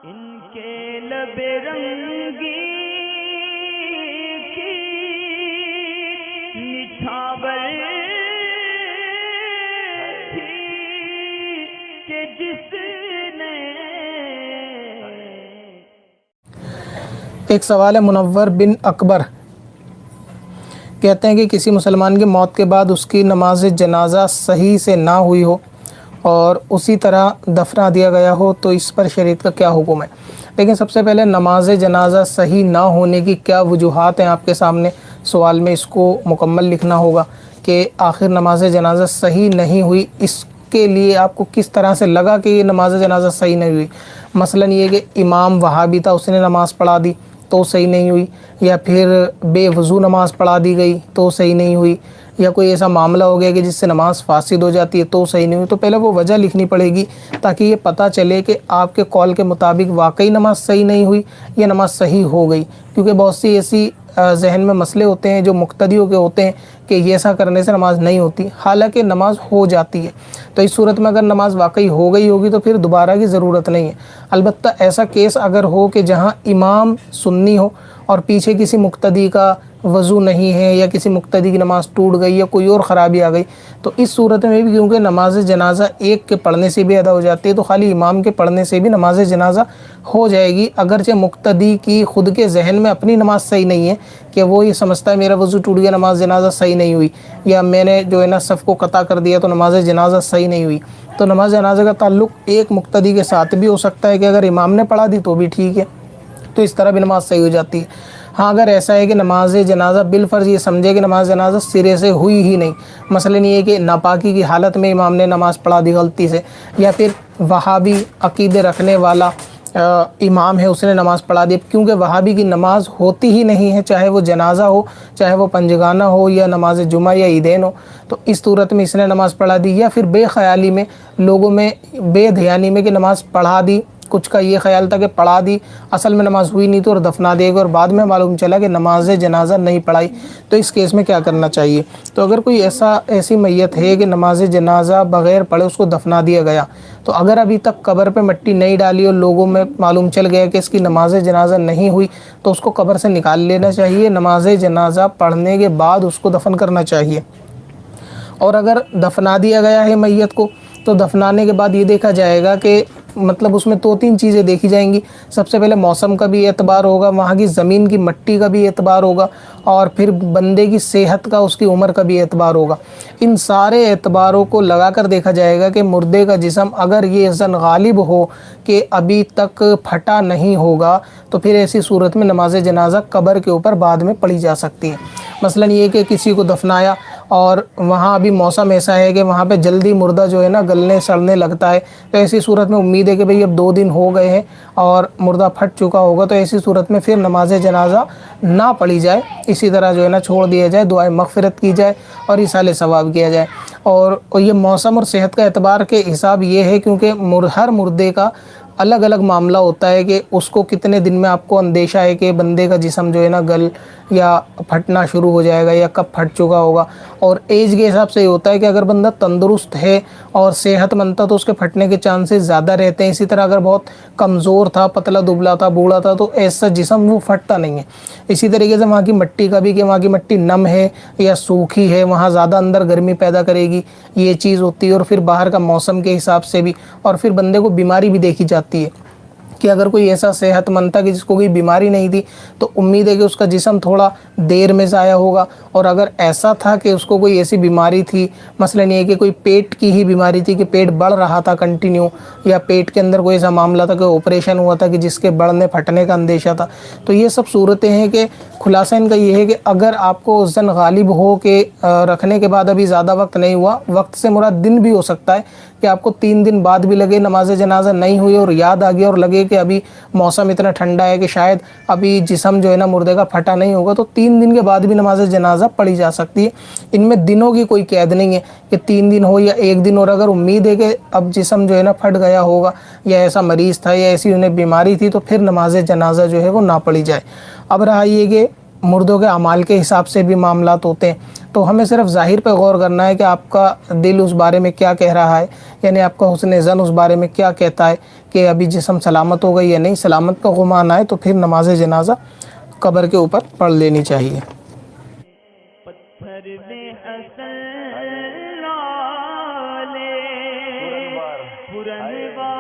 ان کے لب رنگی کی نچھاور تھی کہ جس نے ایک سوال ہے منور بن اکبر کہتے ہیں کہ کسی مسلمان کی موت کے بعد اس کی نماز جنازہ صحیح سے نہ ہوئی ہو اور اسی طرح دفنا دیا گیا ہو تو اس پر شریعت کا کیا حکم ہے؟ لیکن سب سے پہلے نماز جنازہ صحیح نہ ہونے کی کیا وجوہات ہیں آپ کے سامنے سوال میں اس کو مکمل لکھنا ہوگا کہ آخر نماز جنازہ صحیح نہیں ہوئی، اس کے لیے آپ کو کس طرح سے لگا کہ یہ نماز جنازہ صحیح نہیں ہوئی۔ مثلا یہ کہ امام وہابی تھا، اس نے نماز پڑھا دی تو صحیح نہیں ہوئی، یا پھر بے وضو نماز پڑھا دی گئی تو صحیح نہیں ہوئی، یا کوئی ایسا معاملہ ہو گیا کہ جس سے نماز فاسد ہو جاتی ہے تو صحیح نہیں ہوئی۔ تو پہلے وہ وجہ لکھنی پڑے گی تاکہ یہ پتہ چلے کہ آپ کے قول کے مطابق واقعی نماز صحیح نہیں ہوئی یا نماز صحیح ہو گئی، کیونکہ بہت سی ایسی ذہن میں مسئلے ہوتے ہیں جو مقتدیوں کے ہوتے ہیں کہ یہ ایسا کرنے سے نماز نہیں ہوتی، حالانکہ نماز ہو جاتی ہے۔ تو اس صورت میں اگر نماز واقعی ہو گئی ہوگی تو پھر دوبارہ کی ضرورت نہیں ہے۔ البتہ ایسا کیس اگر ہو کہ جہاں امام سنی ہو اور پیچھے کسی مقتدی کا وضو نہیں ہے یا کسی مقتدی کی نماز ٹوٹ گئی یا کوئی اور خرابی آ گئی، تو اس صورت میں بھی کیونکہ نماز جنازہ ایک کے پڑھنے سے بھی ادا ہو جاتی ہے تو خالی امام کے پڑھنے سے بھی نماز جنازہ ہو جائے گی، اگرچہ مقتدی کی خود کے ذہن میں اپنی نماز صحیح نہیں ہے کہ وہ یہ سمجھتا ہے میرا وضو ٹوٹ گیا نماز جنازہ صحیح نہیں ہوئی، یا میں نے جو ہے نا صف کو قطع کر دیا تو نماز جنازہ صحیح نہیں ہوئی۔ تو نماز جنازہ کا تعلق ایک مقتدی کے ساتھ بھی ہو سکتا ہے کہ اگر امام نے پڑھا دی تو بھی ٹھیک ہے، تو اس طرح بھی نماز صحیح ہو جاتی ہے۔ ہاں اگر ایسا ہے کہ نماز جنازہ بالفرض یہ سمجھے کہ نماز جنازہ سرے سے ہوئی ہی نہیں، مثلا یہ کہ ناپاکی کی حالت میں امام نے نماز پڑھا دی غلطی سے، یا پھر وہابی عقیدے رکھنے والا امام ہے اس نے نماز پڑھا دی، کیونکہ وہابی کی نماز ہوتی ہی نہیں ہے، چاہے وہ جنازہ ہو، چاہے وہ پنجگانہ ہو، یا نماز جمعہ یا عیدین ہو، تو اس صورت میں اس نے نماز پڑھا دی، یا پھر بے خیالی میں لوگوں میں بے دھیانی میں کہ نماز پڑھا دی، کچھ کا یہ خیال تھا کہ پڑھا دی اصل میں نماز ہوئی نہیں تو اور دفنا دے گا، اور بعد میں معلوم چلا کہ نماز جنازہ نہیں پڑھائی، تو اس کیس میں کیا کرنا چاہیے؟ تو اگر کوئی ایسی میت ہے کہ نماز جنازہ بغیر پڑھے اس کو دفنا دیا گیا، تو اگر ابھی تک قبر پہ مٹی نہیں ڈالی اور لوگوں میں معلوم چل گیا کہ اس کی نماز جنازہ نہیں ہوئی تو اس کو قبر سے نکال لینا چاہیے، نماز جنازہ پڑھنے کے بعد اس کو دفن کرنا چاہیے۔ اور اگر دفنا دیا گیا ہے میت کو تو دفنانے کے بعد یہ دیکھا جائے گا کہ مطلب اس میں 2-3 چیزیں دیکھی جائیں گی۔ سب سے پہلے موسم کا بھی اعتبار ہوگا، وہاں کی زمین کی مٹی کا بھی اعتبار ہوگا، اور پھر بندے کی صحت کا، اس کی عمر کا بھی اعتبار ہوگا۔ ان سارے اعتباروں کو لگا کر دیکھا جائے گا کہ مردے کا جسم اگر یہ ظن غالب ہو کہ ابھی تک پھٹا نہیں ہوگا تو پھر ایسی صورت میں نماز جنازہ قبر کے اوپر بعد میں پڑھی جا سکتی ہے۔ مثلا یہ کہ کسی کو دفنایا اور وہاں ابھی موسم ایسا ہے کہ وہاں پہ جلدی مردہ جو ہے نا گلنے سڑنے لگتا ہے، تو ایسی صورت میں امید ہے کہ بھئی اب 2 دن ہو گئے ہیں اور مردہ پھٹ چکا ہوگا، تو ایسی صورت میں پھر نماز جنازہ نہ پڑھی جائے، اسی طرح جو ہے نا چھوڑ دیا جائے، دعائے مغفرت کی جائے اور ایصال ثواب کیا جائے۔ اور یہ موسم اور صحت کا اعتبار کے حساب یہ ہے کیونکہ ہر مردے کا الگ الگ معاملہ ہوتا ہے کہ اس کو کتنے دن میں آپ کو اندیشہ ہے کہ بندے کا جسم جو ہے نا گل یا پھٹنا شروع ہو جائے گا یا کب پھٹ چکا ہوگا، اور ایج کے حساب سے یہ ہوتا ہے کہ اگر بندہ تندرست ہے اور صحت مند تھا تو اس کے پھٹنے کے چانسز زیادہ رہتے ہیں، اسی طرح اگر بہت کمزور تھا، پتلا دبلا تھا، بوڑھا تھا تو ایسا جسم وہ پھٹتا نہیں ہے۔ اسی طریقے سے وہاں کی مٹی کا بھی کہ وہاں کی مٹی نم ہے یا سوکھی ہے، وہاں زیادہ اندر گرمی پیدا کرے گی، یہ چیز ہوتی ہے، اور پھر باہر کا موسم کے حساب سے بھی، اور پھر بندے کو بیماری بھی دیکھی جاتی ہے کہ اگر کوئی ایسا صحت مند تھا کہ جس کو کوئی بیماری نہیں تھی تو امید ہے کہ اس کا جسم تھوڑا دیر میں ضائع ہوگا، اور اگر ایسا تھا کہ اس کو کوئی ایسی بیماری تھی، مثلا یہ کہ کوئی پیٹ کی ہی بیماری تھی کہ پیٹ بڑھ رہا تھا کنٹینیو، یا پیٹ کے اندر کوئی ایسا معاملہ تھا کہ آپریشن ہوا تھا کہ جس کے بڑھنے پھٹنے کا اندیشہ تھا، تو یہ سب صورتیں ہیں کہ خلاصہ ان کا یہ ہے کہ اگر آپ کو ظن غالب ہو کہ رکھنے کے بعد ابھی زیادہ وقت نہیں ہوا، وقت سے مراد دن بھی ہو سکتا ہے کہ آپ کو 3 دن بعد بھی لگے نماز جنازہ نہیں ہوئی اور یاد آ گیا اور لگے کہ ابھی موسم اتنا ٹھنڈا ہے کہ شاید ابھی جسم جو ہے نا مردے کا پھٹا نہیں ہوگا، تو 3 دن کے بعد بھی نماز جنازہ پڑھی جا سکتی ہے۔ ان میں دنوں کی کوئی قید نہیں ہے کہ 3 دن ہو یا 1 دن، اور اگر امید ہے کہ اب جسم جو ہے نا پھٹ گیا ہوگا یا ایسا مریض تھا یا ایسی انہیں بیماری تھی تو پھر نماز جنازہ جو ہے وہ نہ پڑھی جائے۔ اب رہا یہ کہ مردوں کے اعمال کے حساب سے بھی معاملات ہوتے ہیں، تو ہمیں صرف ظاہر پہ غور کرنا ہے کہ آپ کا دل اس بارے میں کیا کہہ رہا ہے، یعنی آپ کا حسن ظن اس بارے میں کیا کہتا ہے کہ ابھی جسم سلامت ہو گئی یا نہیں۔ سلامت کا گمان آئے تو پھر نماز جنازہ قبر کے اوپر پڑھ لینی چاہیے۔ پتھر میں حسن لالے پرنوار